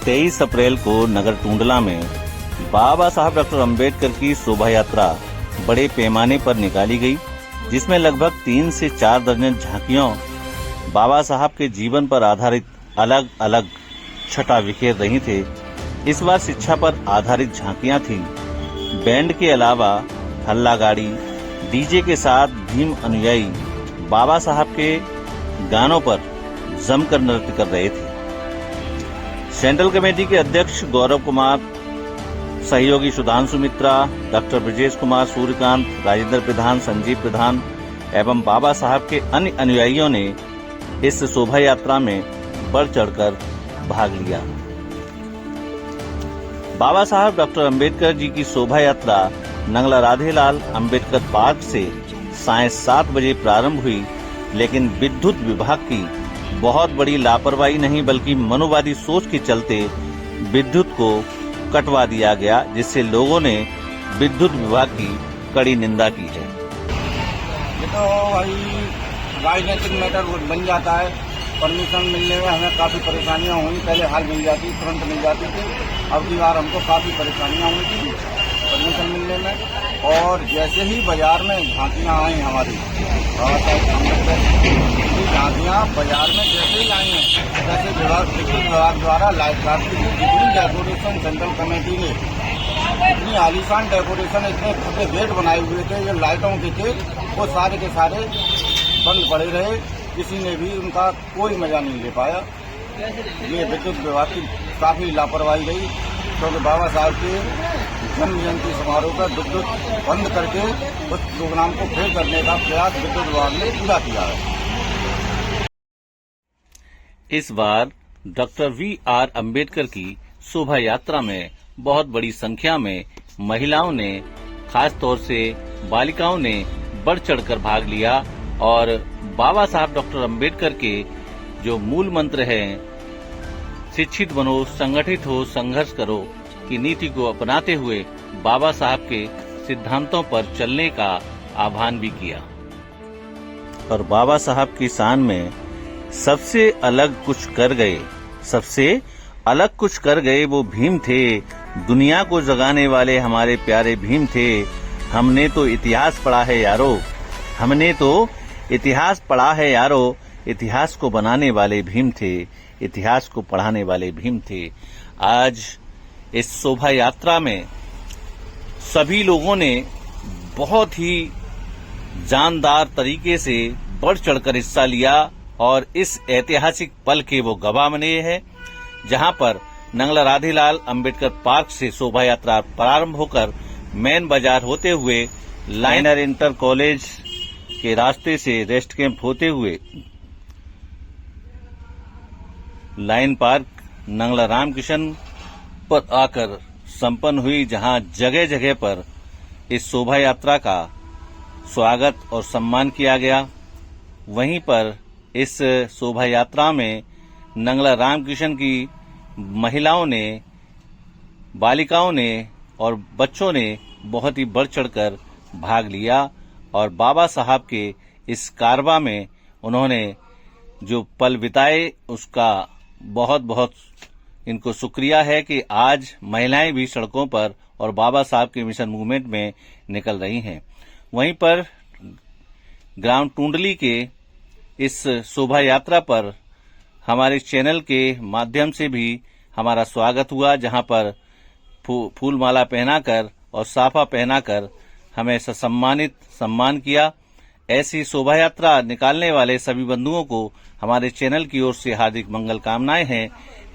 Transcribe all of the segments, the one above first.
23 अप्रैल को नगर टूंडला में बाबा साहब डॉक्टर अंबेडकर की शोभा यात्रा बड़े पैमाने पर निकाली गई, जिसमें लगभग 3 से 4 दर्जन झांकियां बाबा साहब के जीवन पर आधारित अलग अलग छटा बिखेर रही थे। इस बार शिक्षा पर आधारित झांकियां थी। बैंड के अलावा हल्ला गाड़ी, डीजे के साथ भीम अनुयायी बाबा साहब के गानों पर जमकर नृत्य कर रहे थे। सेंट्रल कमेटी के अध्यक्ष गौरव कुमार, सहयोगी सुधांशु मित्रा, डॉक्टर ब्रजेश कुमार, सूर्यकांत, राजेंद्र प्रधान, संजीव प्रधान एवं बाबा साहब के अन्य अनुयायियों ने इस शोभा यात्रा में बढ़ चढ़कर भाग लिया। बाबा साहब डॉक्टर अंबेडकर जी की शोभा यात्रा नंगला राधेलाल अंबेडकर पार्क से सायं 7 बजे प्रारंभ हुई, लेकिन विद्युत विभाग की बहुत बड़ी लापरवाही नहीं बल्कि मनोवादी सोच के चलते विद्युत को कटवा दिया गया, जिससे लोगों ने विद्युत विभाग की कड़ी निंदा की है। ये तो भाई राजनीतिक मैटर बन जाता है। परमिशन मिलने में हमें काफी परेशानियां हुई। पहले हाल मिल जाती, तुरंत मिल जाती थी। अब की बार हमको काफी परेशानियां हुई थी परमिशन मिलने में। और जैसे ही बाजार में झांकियां आई हमारी झांकियां बाजार में जैसे ही आई हैं, जैसे विद्युत विभाग द्वारा लाइट काट की जितनी डेकोरेशन सेंट्रल कमेटी ने, इतनी आलीशान डेकोरेशन, इतने छोटे गेट बनाए हुए थे जो लाइटों के थे, वो सारे के सारे बंद पड़े रहे। किसी ने भी उनका कोई मजा नहीं ले पाया। ये विद्युत विभाग की काफी लापरवाही रही, क्योंकि बाबा साहब के जन्म जयंती समारोह का विद्युत बंद करके उस प्रोग्राम को फेल करने का प्रयास विद्युत विभाग ने पूरा किया है। इस बार डॉक्टर V.R. अंबेडकर की शोभा यात्रा में बहुत बड़ी संख्या में महिलाओं ने, खास तौर से बालिकाओं ने बढ़ चढ़कर भाग लिया और बाबा साहब डॉक्टर अंबेडकर के जो मूल मंत्र है, शिक्षित बनो, संगठित हो, संघर्ष करो की नीति को अपनाते हुए बाबा साहब के सिद्धांतों पर चलने का आह्वान भी किया। और बाबा साहब की शान में सबसे अलग कुछ कर गए, सबसे अलग कुछ कर गए वो भीम थे। दुनिया को जगाने वाले हमारे प्यारे भीम थे। हमने तो इतिहास पढ़ा है यारो, हमने तो इतिहास पढ़ा है यारो। इतिहास को बनाने वाले भीम थे, इतिहास को पढ़ाने वाले भीम थे। आज इस शोभा यात्रा में सभी लोगों ने बहुत ही जानदार तरीके से बढ़ चढ़कर हिस्सा लिया और इस ऐतिहासिक पल के वो गवाह बने हैं, जहां पर नंगला राधेलाल अंबेडकर पार्क से शोभा यात्रा प्रारंभ होकर मेन बाजार होते हुए लाइनर इंटर कॉलेज के रास्ते से रेस्ट कैंप होते हुए लाइन पार्क नंगला रामकिशन पर आकर संपन्न हुई, जहां जगह जगह पर इस शोभा यात्रा का स्वागत और सम्मान किया गया। वहीं पर इस शोभा यात्रा में नंगला रामकिशन की महिलाओं ने, बालिकाओं ने और बच्चों ने बहुत ही बढ़ चढ़कर भाग लिया और बाबा साहब के इस कारवा में उन्होंने जो पल बिताए उसका बहुत बहुत इनको शुक्रिया है कि आज महिलाएं भी सड़कों पर और बाबा साहब के मिशन मूवमेंट में निकल रही हैं। वहीं पर ग्राम टूंडली के इस शोभा यात्रा पर हमारे चैनल के माध्यम से भी हमारा स्वागत हुआ, जहां पर फूल माला पहनाकर और साफा पहनाकर हमें सम्मान किया। ऐसी शोभा यात्रा निकालने वाले सभी बंधुओं को हमारे चैनल की ओर से हार्दिक मंगल कामनाएं हैं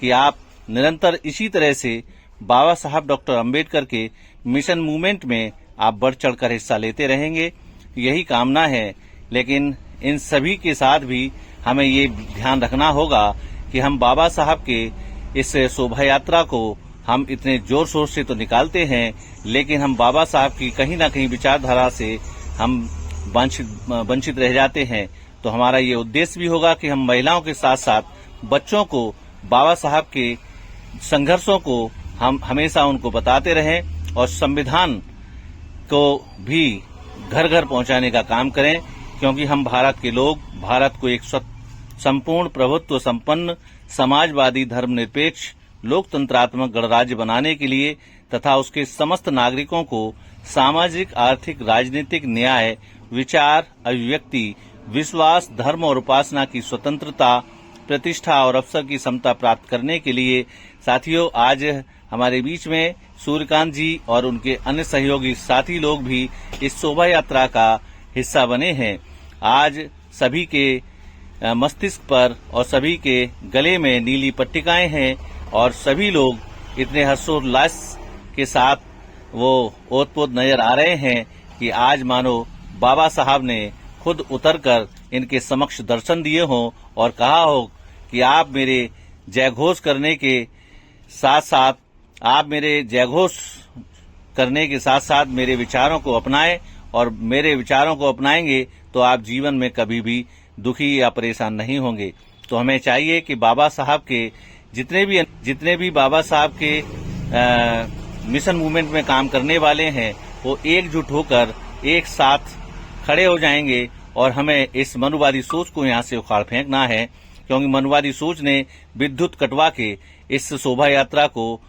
कि आप निरंतर इसी तरह से बाबा साहब डॉक्टर अंबेडकर के मिशन मूवमेंट में आप बढ़ चढ़कर हिस्सा लेते रहेंगे, यही कामना है। लेकिन इन सभी के साथ भी हमें ये ध्यान रखना होगा कि हम बाबा साहब के इस शोभा यात्रा को हम इतने जोर शोर से तो निकालते हैं, लेकिन हम बाबा साहब की कहीं ना कहीं विचारधारा से हम वंचित रह जाते हैं। तो हमारा ये उद्देश्य भी होगा कि हम महिलाओं के साथ साथ बच्चों को बाबा साहब के संघर्षों को हम हमेशा उनको बताते रहें और संविधान को भी घर घर पहुंचाने का काम करें, क्योंकि हम भारत के लोग भारत को एक संपूर्ण प्रभुत्व संपन्न समाजवादी धर्मनिरपेक्ष लोकतंत्रात्मक गणराज्य बनाने के लिए तथा उसके समस्त नागरिकों को सामाजिक, आर्थिक, राजनीतिक न्याय, विचार, अभिव्यक्ति, विश्वास, धर्म और उपासना की स्वतंत्रता, प्रतिष्ठा और अवसर की समता प्राप्त करने के लिए साथियों आज हमारे बीच में सूर्यकांत जी और उनके अन्य सहयोगी साथी लोग भी इस शोभा यात्रा का हिस्सा बने हैं। आज सभी के मस्तिष्क पर और सभी के गले में नीली पट्टिकाएं हैं और सभी लोग इतने हर्षोल्लास के साथ वो ओतप्रोत नजर आ रहे हैं कि आज मानो बाबा साहब ने खुद उतरकर इनके समक्ष दर्शन दिए हों और कहा हो कि आप मेरे जयघोष करने के साथ साथ मेरे विचारों को अपनाएं और मेरे विचारों को अपनाएंगे तो आप जीवन में कभी भी दुखी या परेशान नहीं होंगे। तो हमें चाहिए कि बाबा साहब के जितने भी बाबा साहब के मिशन मूवमेंट में काम करने वाले हैं वो एकजुट होकर एक साथ खड़े हो जाएंगे और हमें इस मनुवादी सोच को यहाँ से उखाड़ फेंकना है, क्योंकि मनुवादी सोच ने विद्युत कटवा के इस शोभा यात्रा को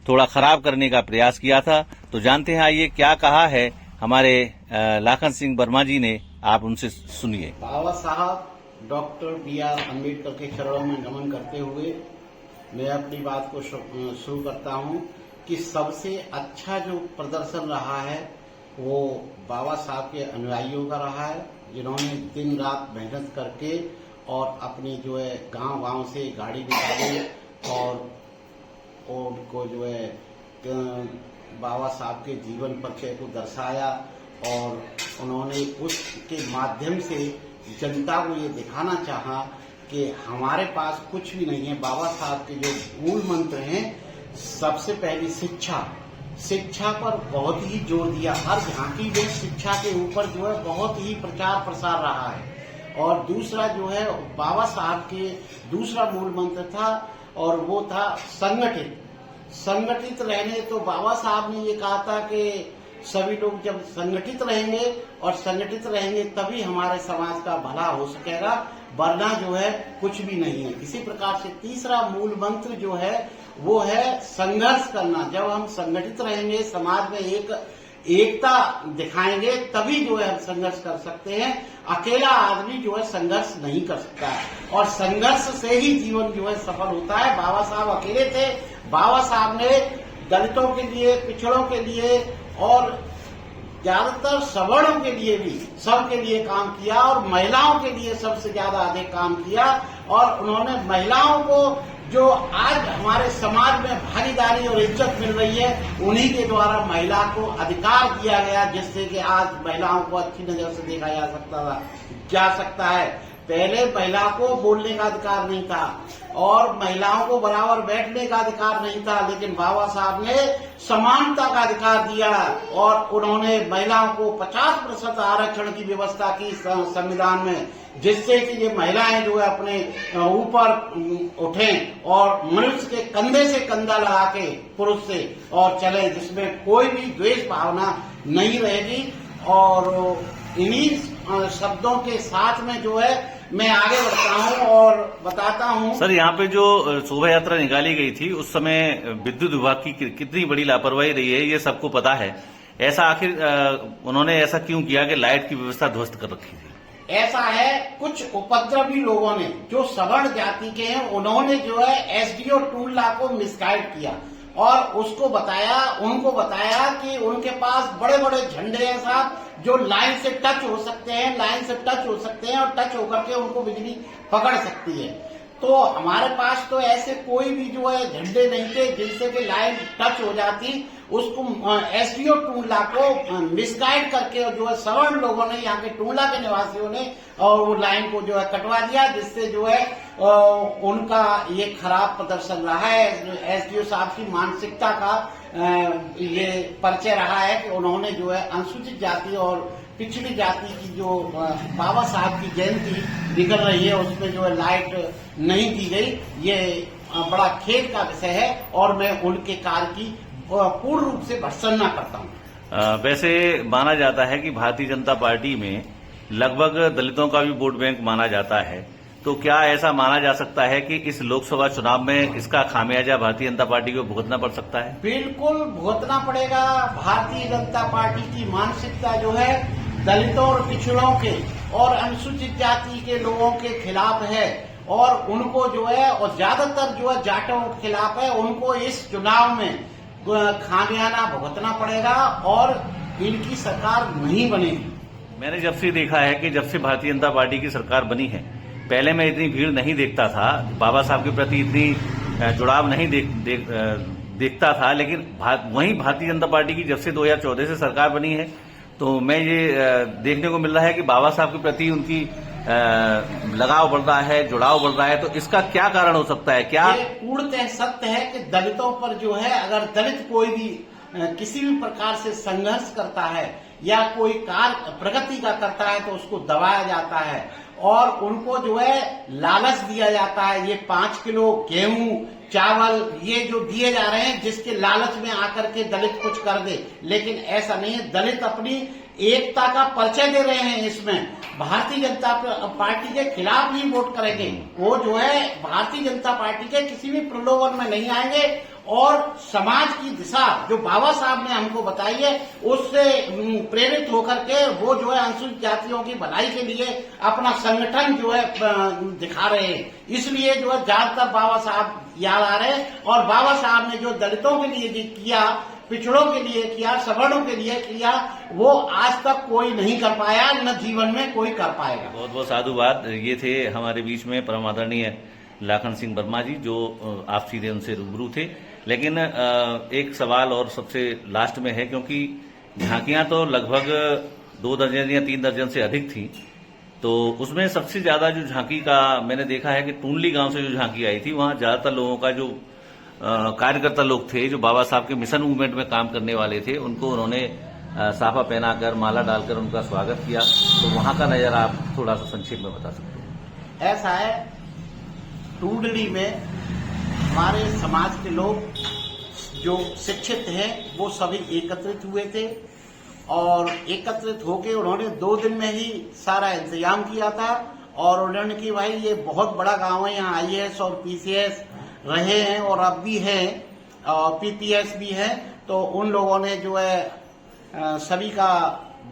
थोड़ा खराब करने का प्रयास किया था। तो जानते हैं आइए क्या कहा है हमारे लाखन सिंह वर्मा जी ने, आप उनसे सुनिए। बाबा साहब डॉक्टर B.R. अम्बेडकर के चरणों में नमन करते हुए मैं अपनी बात को शुरू करता हूं कि सबसे अच्छा जो प्रदर्शन रहा है वो बाबा साहब के अनुयायियों का रहा है, जिन्होंने दिन रात मेहनत करके और अपनी जो है गांव से गाड़ी निकाली और उनको जो है बाबा साहब के जीवन परिचय को दर्शाया और उन्होंने उसके माध्यम से जनता को ये दिखाना चाहा कि हमारे पास कुछ भी नहीं है। बाबा साहब के जो मूल मंत्र हैं, सबसे पहली शिक्षा पर बहुत ही जोर दिया। हर झांकी में शिक्षा के ऊपर जो है बहुत ही प्रचार प्रसार रहा है। और दूसरा जो है बाबा साहब के दूसरा मूल मंत्र था और वो था संगठित रहने। तो बाबा साहब ने ये कहा था कि सभी लोग जब संगठित रहेंगे तभी हमारे समाज का भला हो सकेगा, वरना जो है कुछ भी नहीं है। इसी प्रकार से तीसरा मूल मंत्र जो है वो है संघर्ष करना। जब हम संगठित रहेंगे, समाज में एकता दिखाएंगे, तभी जो है हम संघर्ष कर सकते हैं। अकेला आदमी जो है संघर्ष नहीं कर सकता है और संघर्ष से ही जीवन जो है सफल होता है। बाबा साहब अकेले थे। बाबा साहब ने दलितों के लिए, पिछड़ों के लिए और ज्यादातर सवर्णों के लिए भी सबके लिए काम किया और महिलाओं के लिए सबसे ज्यादा अधिक काम किया। और उन्होंने महिलाओं को जो आज हमारे समाज में भागीदारी और इज्जत मिल रही है, उन्हीं के द्वारा महिला को अधिकार दिया गया, जिससे कि आज महिलाओं को अच्छी नजर से देखा जा सकता है। पहले महिला को बोलने का अधिकार नहीं था और महिलाओं को बराबर बैठने का अधिकार नहीं था, लेकिन बाबा साहब ने समानता का अधिकार दिया और उन्होंने महिलाओं को 50% आरक्षण की व्यवस्था की संविधान में, जिससे कि ये महिलाएं जो है अपने ऊपर उठें और मनुष्य के कंधे से कंधा लगा के पुरुष से और चले, जिसमें कोई भी द्वेष भावना नहीं रहेगी। और इन्हीं शब्दों के साथ में जो है मैं आगे बढ़ता हूं और बताता हूं। सर, यहाँ पे जो शोभा यात्रा निकाली गई थी उस समय विद्युत विभाग की कितनी बड़ी लापरवाही रही है ये सबको पता है। ऐसा आखिर उन्होंने ऐसा क्यों किया कि लाइट की व्यवस्था ध्वस्त कर रखी थी? ऐसा है, कुछ उपद्रवी लोगों ने जो सवर्ण जाति के हैं, उन्होंने जो है एसडीओ टूल्ला को मिसगाइड किया और उनको बताया कि उनके पास बड़े बड़े झंडे हैं साहब, जो लाइन से टच हो सकते हैं और टच होकर के उनको बिजली पकड़ सकती है। तो हमारे पास तो ऐसे कोई भी जो है झंडे नहीं थे जिनसे कि लाइन टच हो जाती। उसको एसडीओ टूंडला को मिसगाइड करके जो है सवर्ण लोगों ने, यहाँ के टूंडला के निवासियों ने, और वो लाइन को जो है कटवा दिया, जिससे जो है उनका ये खराब प्रदर्शन रहा है। एसडीओ साहब की मानसिकता का ये परिचय रहा है कि उन्होंने जो है अनुसूचित जाति और पिछड़ी जाति की जो बाबा साहब की जयंती निकल रही है उसमें जो है लाइट नहीं दी गई। ये बड़ा खेद का विषय है और मैं उनके कार्य की पूर्ण रूप से भर्त्सना करता हूँ। वैसे माना जाता है कि भारतीय जनता पार्टी में लगभग दलितों का भी वोट बैंक माना जाता है, तो क्या ऐसा माना जा सकता है कि इस लोकसभा चुनाव में इसका खामियाजा भारतीय जनता पार्टी को भुगतना पड़ सकता है? बिल्कुल भुगतना पड़ेगा। भारतीय जनता पार्टी की मानसिकता जो है दलितों और पिछड़ों के और अनुसूचित जाति के लोगों के खिलाफ है और उनको जो है और ज्यादातर जो है जाटों के खिलाफ है। उनको इस चुनाव में खामियाजा भुगतना पड़ेगा और इनकी सरकार नहीं बनेगी। मैंने जब से देखा है कि जब से भारतीय जनता पार्टी की सरकार बनी है, पहले मैं इतनी भीड़ नहीं देखता था, बाबा साहब के प्रति इतनी जुड़ाव नहीं देखता था, लेकिन वहीं भारतीय जनता पार्टी की जब से 2014 से सरकार बनी है तो मैं ये देखने को मिल रहा है कि बाबा साहब के प्रति उनकी लगाव बढ़ रहा है, जुड़ाव बढ़ रहा है। तो इसका क्या कारण हो सकता है? क्या ये पूर्णतः सत्य है कि दलितों पर जो है अगर दलित कोई भी किसी भी प्रकार से संघर्ष करता है या कोई कार्य प्रगति का करता है तो उसको दबाया जाता है और उनको जो है लालच दिया जाता है। ये 5 किलो गेहूं चावल ये जो दिए जा रहे हैं जिसके लालच में आकर के दलित कुछ कर दे, लेकिन ऐसा नहीं है। दलित अपनी एकता का परिचय दे रहे हैं। इसमें भारतीय जनता पार्टी के खिलाफ ही वोट करेंगे। वो जो है भारतीय जनता पार्टी के किसी भी प्रलोभन में नहीं आएंगे और समाज की दिशा जो बाबा साहब ने हमको बताई है उससे प्रेरित होकर के वो जो है अनुसूचित जातियों की भलाई के लिए अपना संगठन जो है दिखा रहे हैं। इसलिए जो है ज्यादातर बाबा साहब याद आ रहे हैं और बाबा साहब ने जो दलितों के लिए किया, पिछड़ों के लिए किया, सवर्णों के लिए किया, वो आज तक कोई नहीं कर पाया, न जीवन में कोई कर पाएगा। बहुत बहुत साधुवाद। ये थे हमारे बीच में परम आदरणीय लाखन सिंह वर्मा जी, जो आप सीधे उनसे रूबरू थे। लेकिन एक सवाल और सबसे लास्ट में है, क्योंकि झांकियां तो लगभग 2 दर्जन या 3 दर्जन से अधिक थी, तो उसमें सबसे ज्यादा जो झांकी का मैंने देखा है कि टूंडली गांव से जो झांकी आई थी, वहां ज्यादातर लोगों का जो कार्यकर्ता लोग थे, जो बाबा साहब के मिशन मूवमेंट में काम करने वाले थे, उनको उन्होंने साफा पहनाकर माला डालकर उनका स्वागत किया। तो वहां का नजारा आप थोड़ा सा संक्षेप में बता सकते हैं? ऐसा है, टूंडली में हमारे समाज के लोग जो शिक्षित हैं वो सभी एकत्रित हुए थे और एकत्रित होकर उन्होंने 2 दिन में ही सारा इंतजाम किया था और उन्होंने कि भाई ये बहुत बड़ा गांव है, यहाँ IAS और PCS रहे हैं और अब भी है और PPS भी है। तो उन लोगों ने जो है सभी का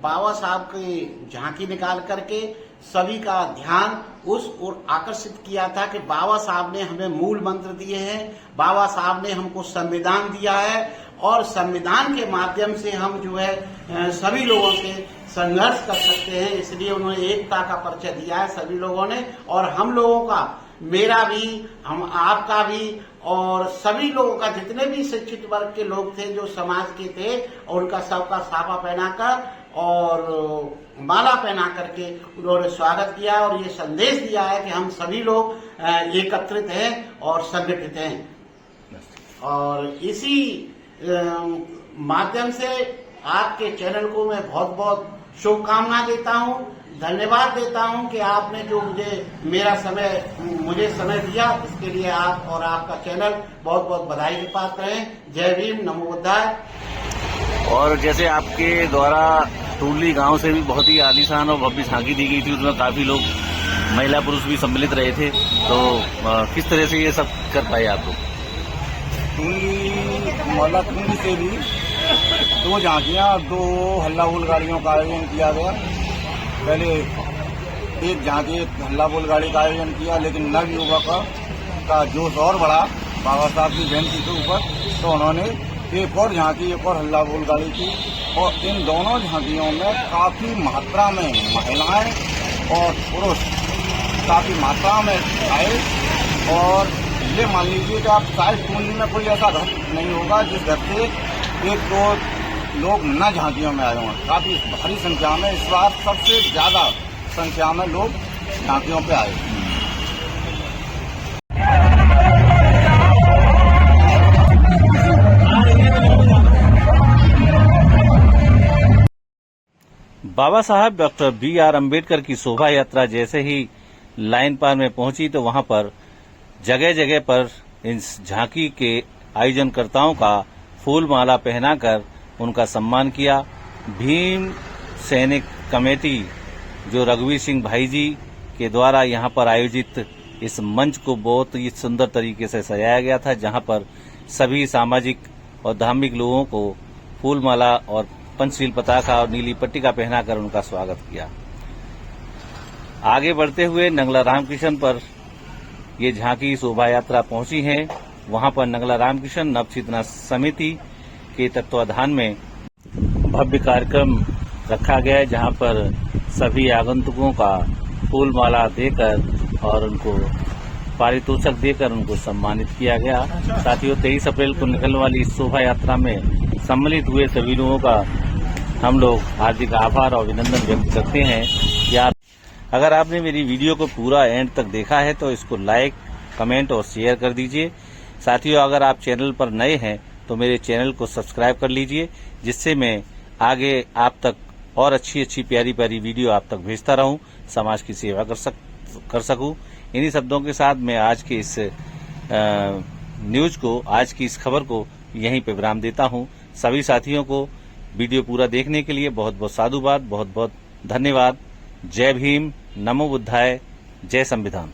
बाबा साहब की झांकी निकाल करके सभी का ध्यान उस ओर आकर्षित किया था कि बाबा साहब ने हमें मूल मंत्र दिए हैं, बाबा साहब ने हमको संविधान दिया है और संविधान के माध्यम से हम जो है सभी लोगों से संघर्ष कर सकते हैं। इसलिए उन्होंने एकता का परिचय दिया है सभी लोगों ने और हम लोगों का, मेरा भी, हम आपका भी और सभी लोगों का, जितने भी शिक्षित वर्ग के लोग थे जो समाज के थे, और उनका सबका साफा पहनाकर और माला पहना करके उन्होंने स्वागत किया और ये संदेश दिया है कि हम सभी लोग एकत्रित हैं और संगठित हैं। और इसी माध्यम से आपके चैनल को मैं बहुत बहुत शुभकामना देता हूं, धन्यवाद देता हूं कि आपने जो मुझे समय दिया, इसके लिए आप और आपका चैनल बहुत बहुत बधाई के पात्र हैं। जय भीम, नमो बुद्धाय। और जैसे आपके द्वारा टूंडली गांव से भी बहुत ही आलीशान और भव्य झांकी दी गई थी, उसमें काफी लोग महिला पुरुष भी सम्मिलित रहे थे, तो किस तरह से ये सब कर पाए आप लोग? टूंडली से भी 2 झांकियां, 2 हल्ला बोल गाड़ियों का आयोजन किया गया। पहले एक झांकी हल्ला बोल गाड़ी का आयोजन किया, लेकिन नव युवक का जोश और बढ़ा बाबा साहब की जयंती के ऊपर, तो उन्होंने एक और झांकी, एक और हल्ला बोल गाड़ी की और इन दोनों झांकियों में काफी मात्रा में महिलाएं और पुरुष काफी मात्रा में आए। और ये मान लीजिए कि आप शायद टूंडली में कोई ऐसा घर नहीं होगा जिस घर से 1-2 लोग न झांकियों में आए हों। काफी भारी संख्या में, इस बार सबसे ज्यादा संख्या में लोग झांकियों पे आए। बाबा साहब डॉक्टर BR अम्बेडकर की शोभा यात्रा जैसे ही लाइन पार में पहुंची तो वहां पर जगह जगह पर इस झांकी के आयोजनकर्ताओं का फूल माला पहनाकर उनका सम्मान किया। भीम सैनिक कमेटी जो रघुवीर सिंह भाई जी के द्वारा यहाँ पर आयोजित इस मंच को बहुत ही सुंदर तरीके से सजाया गया था, जहाँ पर सभी सामाजिक और धार्मिक लोगों को फूलमाला और पंचशील पताका और नीली पट्टिका पहनाकर उनका स्वागत किया। आगे बढ़ते हुए नंगला रामकृष्ण पर ये झांकी शोभा यात्रा पहुंची है। वहां पर नंगला रामकृष्ण नवचेतना समिति के तत्वाधान में भव्य कार्यक्रम रखा गया है, जहां पर सभी आगंतुकों का फूलमाला देकर और उनको पारितोषिक देकर उनको सम्मानित किया गया। साथियों, 23 अप्रैल को निकलने वाली इस शोभा यात्रा में सम्मिलित हुए सभी लोगों का हम लोग हार्दिक आभार और अभिनंदन व्यक्त करते हैं। यार, अगर आपने मेरी वीडियो को पूरा एंड तक देखा है तो इसको लाइक, कमेंट और शेयर कर दीजिए। साथियों, अगर आप चैनल पर नए हैं तो मेरे चैनल को सब्सक्राइब कर लीजिए, जिससे मैं आगे आप तक और अच्छी प्यारी वीडियो आप तक भेजता रहूं, समाज की सेवा कर सकूं। इन्हीं शब्दों के साथ मैं आज के इस न्यूज को, आज की इस खबर को यहीं पे विराम देता हूं। सभी साथियों को वीडियो पूरा देखने के लिए बहुत बहुत साधुवाद, बहुत बहुत धन्यवाद। जय भीम, नमो बुद्धाय, जय संविधान।